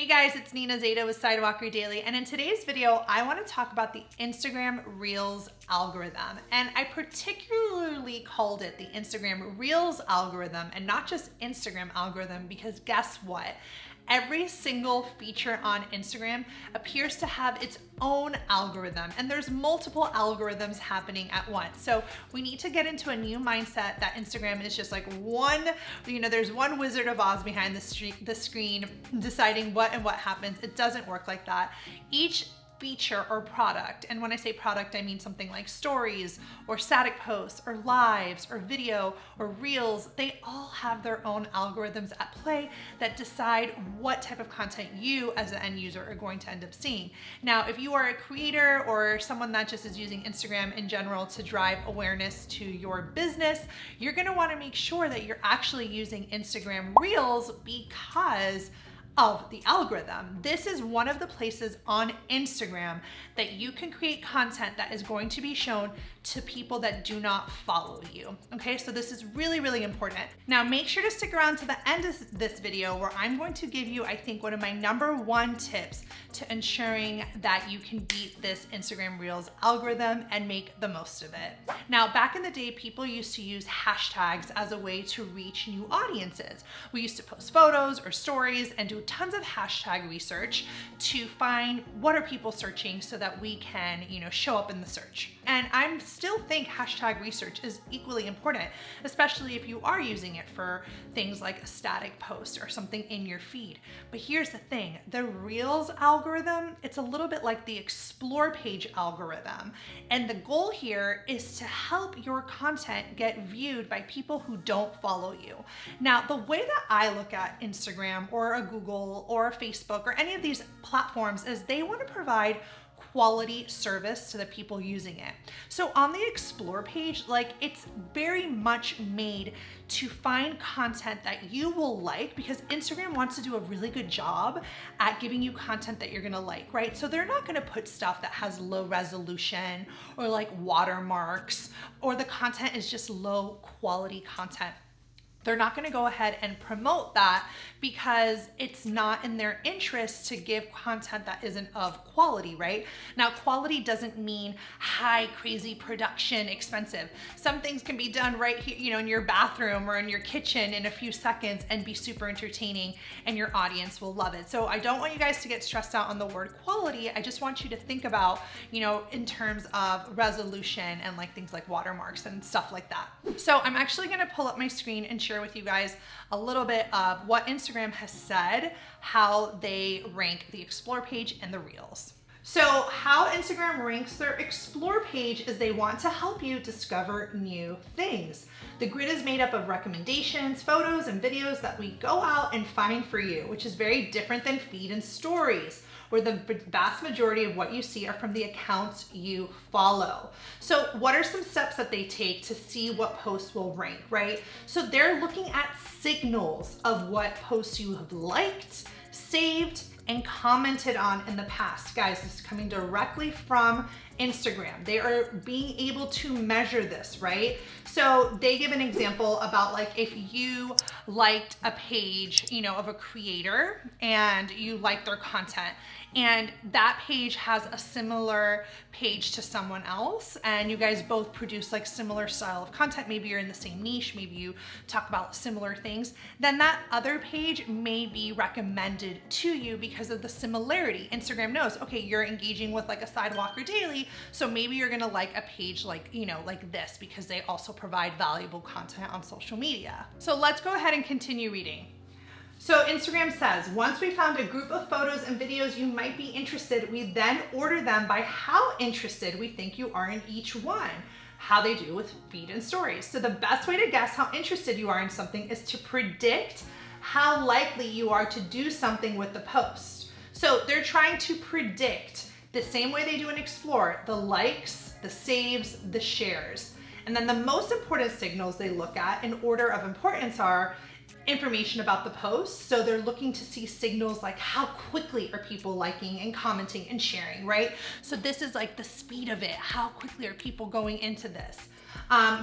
guys, it's Nina Zeta with Sidewalker Daily, and in today's video, I want to talk about the Instagram Reels algorithm. And I particularly called it the Instagram Reels algorithm and not just Instagram algorithm because guess what? Every single feature on Instagram appears to have its own algorithm, and there's multiple algorithms happening at once. So we need to get into a new mindset that Instagram is just like one, there's one Wizard of Oz behind the screen deciding what and what happens. It doesn't work like that. Each feature or product, and when I say product, I mean something like stories or static posts or lives or video or reels, they all have their own algorithms at play that decide what type of content you as an end user are going to end up seeing. Now, if you are a creator or someone that just is using Instagram in general to drive awareness to your business, you're gonna wanna make sure that you're actually using Instagram Reels because of the algorithm. This is one of the places on Instagram that you can create content that is going to be shown to people that do not follow you. Okay, so this is really, really important. Now make sure to stick around to the end of this video where I'm going to give you, I think, one of my #1 tips to ensuring that you can beat this Instagram Reels algorithm and make the most of it. Now, back in the day, people used to use hashtags as a way to reach new audiences. We used to post photos or stories and do tons of hashtag research to find what are people searching so that we can, show up in the search. And I still think hashtag research is equally important, especially if you are using it for things like a static post or something in your feed. But here's the thing, the Reels algorithm, it's a little bit like the Explore page algorithm. And the goal here is to help your content get viewed by people who don't follow you. Now, the way that I look at Instagram or a Google or a Facebook or any of these platforms is they want to provide quality service to the people using it. So on the Explore page, it's very much made to find content that you will like because Instagram wants to do a really good job at giving you content that you're gonna like, right? So they're not gonna put stuff that has low resolution or like watermarks or the content is just low quality content. They're not going to go ahead and promote that because it's not in their interest to give content that isn't of quality, right? Now, quality doesn't mean high, crazy production, expensive. Some things can be done right here, in your bathroom or in your kitchen in a few seconds and be super entertaining and your audience will love it. So I don't want you guys to get stressed out on the word quality. I just want you to think about, in terms of resolution and things like watermarks and stuff like that. So I'm actually going to pull up my screen and share with you guys a little bit of what Instagram has said, how they rank the Explore page and the Reels. So how Instagram ranks their Explore page is they want to help you discover new things. The grid is made up of recommendations, photos, and videos that we go out and find for you, which is very different than feed and stories, where the vast majority of what you see are from the accounts you follow. So what are some steps that they take to see what posts will rank, right? So they're looking at signals of what posts you have liked, saved, and commented on in the past. Guys, this is coming directly from Instagram. They are being able to measure this, right? So they give an example about if you liked a page, of a creator and you liked their content and that page has a similar page to someone else and you guys both produce similar style of content, maybe you're in the same niche, maybe you talk about similar things, then that other page may be recommended to you because of the similarity. Instagram knows, okay, you're engaging with a Sidewalker Daily, so maybe you're gonna like a page like this because they also provide valuable content on social media. So let's go ahead and continue reading. So Instagram says, once we found a group of photos and videos you might be interested, we then order them by how interested we think you are in each one, how they do with feed and stories. So the best way to guess how interested you are in something is to predict how likely you are to do something with the post. So they're trying to predict the same way they do in Explore, the likes, the saves, the shares. And then the most important signals they look at in order of importance are information about the post. So they're looking to see signals like how quickly are people liking and commenting and sharing, right? So this is the speed of it. How quickly are people going into this?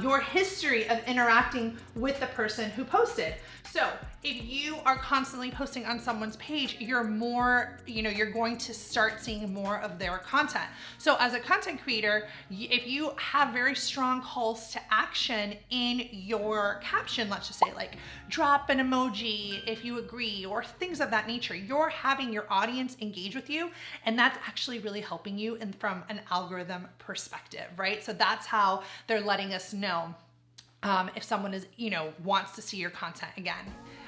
your history of interacting with the person who posted. So if you are constantly posting on someone's page, you're going to start seeing more of their content. So as a content creator, if you have very strong calls to action in your caption, let's just say like drop an emoji if you agree, or things of that nature, you're having your audience engage with you, and that's actually really helping you from an algorithm perspective, right? So that's how they're letting us know if someone is, wants to see your content again.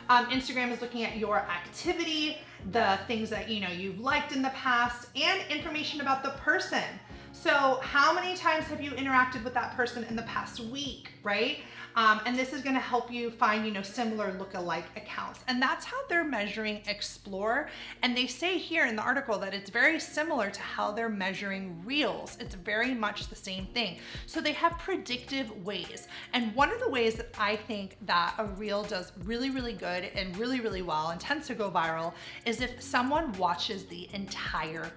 Instagram is looking at your activity, the things that, you've liked in the past, and information about the person. So how many times have you interacted with that person in the past week, right? And this is gonna help you find, similar look-alike accounts. And that's how they're measuring Explore. And they say here in the article that it's very similar to how they're measuring Reels. It's very much the same thing. So they have predictive ways. And one of the ways that I think that a Reel does really, really good and really, really well and tends to go viral is if someone watches the entire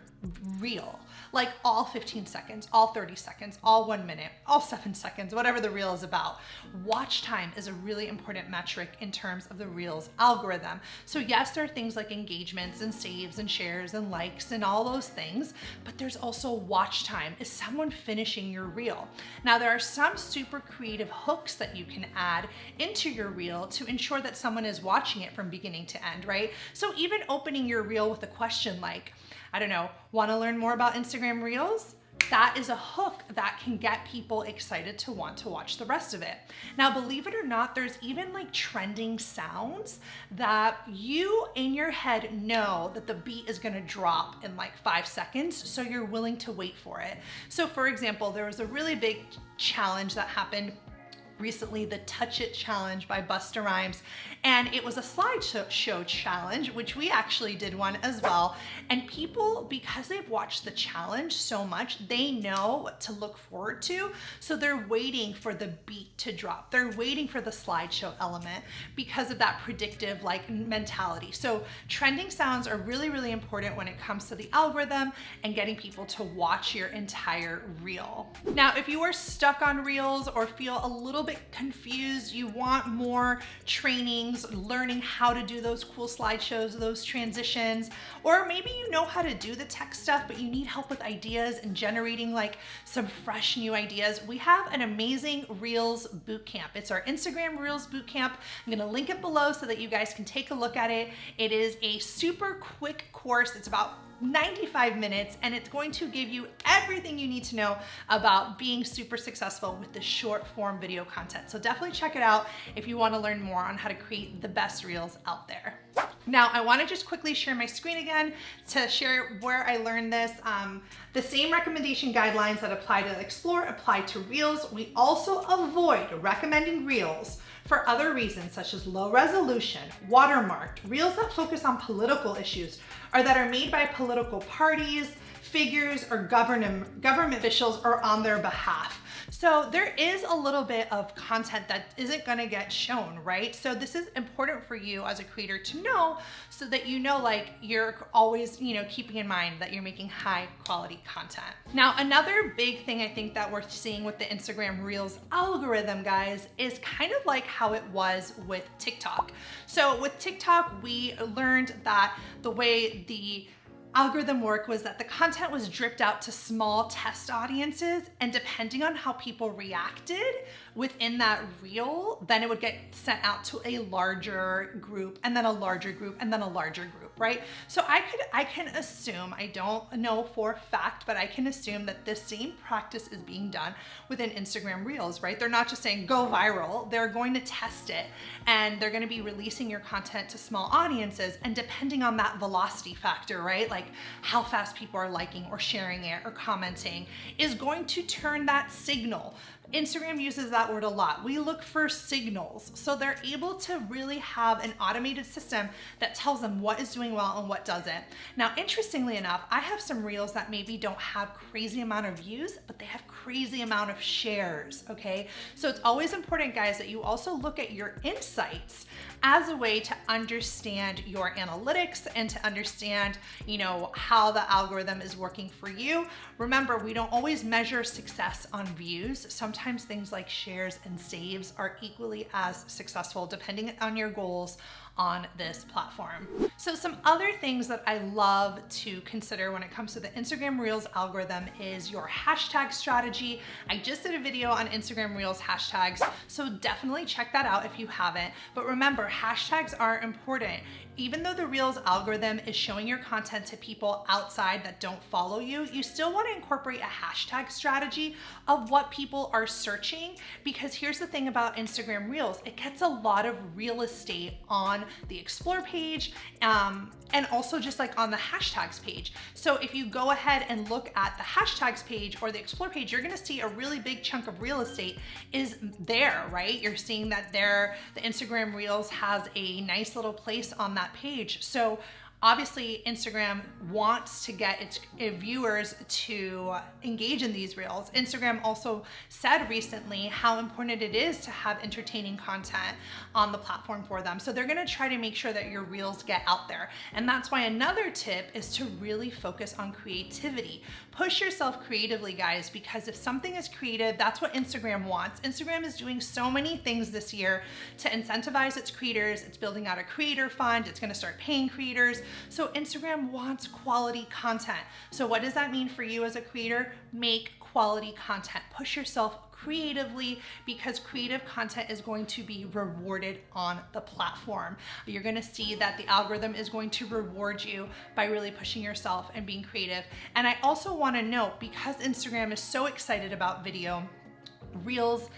Reel, like all 15 seconds, all 30 seconds, all 1 minute, all 7 seconds, whatever the Reel is about. Watch time is a really important metric in terms of the Reels algorithm. So yes, there are things like engagements and saves and shares and likes and all those things, but there's also watch time. Is someone finishing your Reel? Now there are some super creative hooks that you can add into your Reel to ensure that someone is watching it from beginning to end, right? So even opening your Reel with a question like, I don't know, want to learn more about Instagram Reels? That is a hook that can get people excited to want to watch the rest of it. Now, believe it or not, there's even like trending sounds that you in your head know that the beat is gonna drop in like 5 seconds, so you're willing to wait for it. So for example, there was a really big challenge that happened recently, the Touch It Challenge by Busta Rhymes. And it was a slideshow challenge, which we actually did one as well. And people, because they've watched the challenge so much, they know what to look forward to. So they're waiting for the beat to drop. They're waiting for the slideshow element because of that predictive mentality. So trending sounds are really, really important when it comes to the algorithm and getting people to watch your entire Reel. Now, if you are stuck on Reels or feel a little bit confused, you want more trainings, learning how to do those cool slideshows, those transitions, or maybe you know how to do the tech stuff, but you need help with ideas and generating like some fresh new ideas, we have an amazing Reels bootcamp. It's our Instagram Reels bootcamp. I'm gonna link it below so that you guys can take a look at it. It is a super quick course. It's about 95 minutes, and it's going to give you everything you need to know about being super successful with the short form video content. So definitely check it out if you want to learn more on how to create the best Reels out there. Now, I want to just quickly share my screen again to share where I learned this. The same recommendation guidelines that apply to Explore apply to Reels. We also avoid recommending Reels for other reasons such as low resolution, watermarked, Reels that focus on political issues, or that are made by political parties, figures, or government officials, or on their behalf. So there is a little bit of content that isn't gonna get shown, right? So this is important for you as a creator to know, so that you know, like, you're always, keeping in mind that you're making high quality content. Now, another big thing I think that we're seeing with the Instagram Reels algorithm, guys, is kind of like how it was with TikTok. So with TikTok, we learned that the way the algorithm work was that the content was dripped out to small test audiences, and depending on how people reacted within that Reel, then it would get sent out to a larger group, and then a larger group, and then a larger group, right? So I can assume, I don't know for a fact, but I can assume that this same practice is being done within Instagram Reels, right? They're not just saying go viral, they're going to test it, and they're gonna be releasing your content to small audiences, and depending on that velocity factor, right? Like how fast people are liking or sharing it or commenting is going to turn that signal. Instagram uses that word a lot. We look for signals. So they're able to really have an automated system that tells them what is doing well and what doesn't. Now, interestingly enough, I have some Reels that maybe don't have crazy amount of views, but they have crazy amount of shares, okay? So it's always important, guys, that you also look at your insights as a way to understand your analytics and to understand, how the algorithm is working for you. Remember, we don't always measure success on views. Sometimes things like shares and saves are equally as successful depending on your goals on this platform. So some other things that I love to consider when it comes to the Instagram Reels algorithm is your hashtag strategy. I just did a video on Instagram Reels hashtags, so definitely check that out if you haven't. But remember, hashtags are important. Even though the Reels algorithm is showing your content to people outside that don't follow you, you still want to incorporate a hashtag strategy of what people are searching, because here's the thing about Instagram Reels, it gets a lot of real estate on the explore page and also just like on the hashtags page. So if you go ahead and look at the hashtags page or the explore page, you're gonna see a really big chunk of real estate is there, right? You're seeing that there, the Instagram Reels has a nice little place on that page. So obviously Instagram wants to get its viewers to engage in these reels. Instagram also said recently how important it is to have entertaining content on the platform for them. So they're gonna try to make sure that your reels get out there. And that's why another tip is to really focus on creativity. Push yourself creatively, guys, because if something is creative, that's what Instagram wants. Instagram is doing so many things this year to incentivize its creators. It's building out a creator fund. It's gonna start paying creators. So Instagram wants quality content. So what does that mean for you as a creator? Make quality content. Push yourself creatively, because creative content is going to be rewarded on the platform. You're gonna see that the algorithm is going to reward you by really pushing yourself and being creative. And I also wanna note, because Instagram is so excited about video, Reels,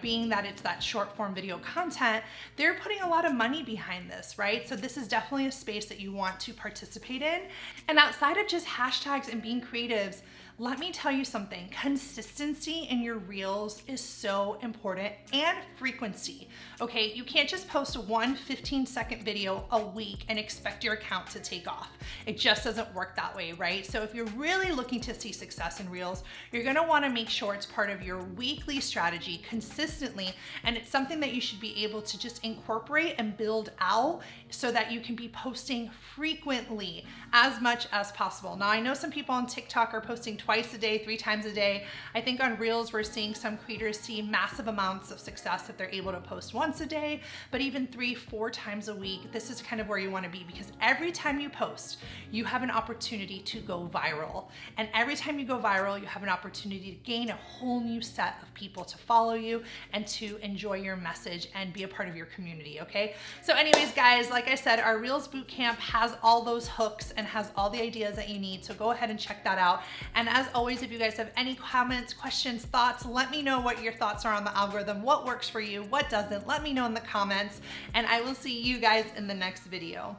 being that it's that short form video content, they're putting a lot of money behind this, right? So this is definitely a space that you want to participate in. And outside of just hashtags and being creatives, let me tell you something, consistency in your reels is so important, and frequency, okay? You can't just post one 15-second video a week and expect your account to take off. It just doesn't work that way, right? So if you're really looking to see success in reels, you're gonna wanna make sure it's part of your weekly strategy consistently, and it's something that you should be able to just incorporate and build out so that you can be posting frequently as much as possible. Now, I know some people on TikTok are posting twice a day, 3 times a day. I think on Reels, we're seeing some creators see massive amounts of success if they're able to post once a day, but even 3, 4 times a week. This is kind of where you want to be, because every time you post, you have an opportunity to go viral. And every time you go viral, you have an opportunity to gain a whole new set of people to follow you and to enjoy your message and be a part of your community, okay? So anyways, guys, like I said, our Reels Bootcamp has all those hooks and has all the ideas that you need. So go ahead and check that out. And as always, if you guys have any comments, questions, thoughts, let me know what your thoughts are on the algorithm, what works for you, what doesn't. Let me know in the comments, and I will see you guys in the next video.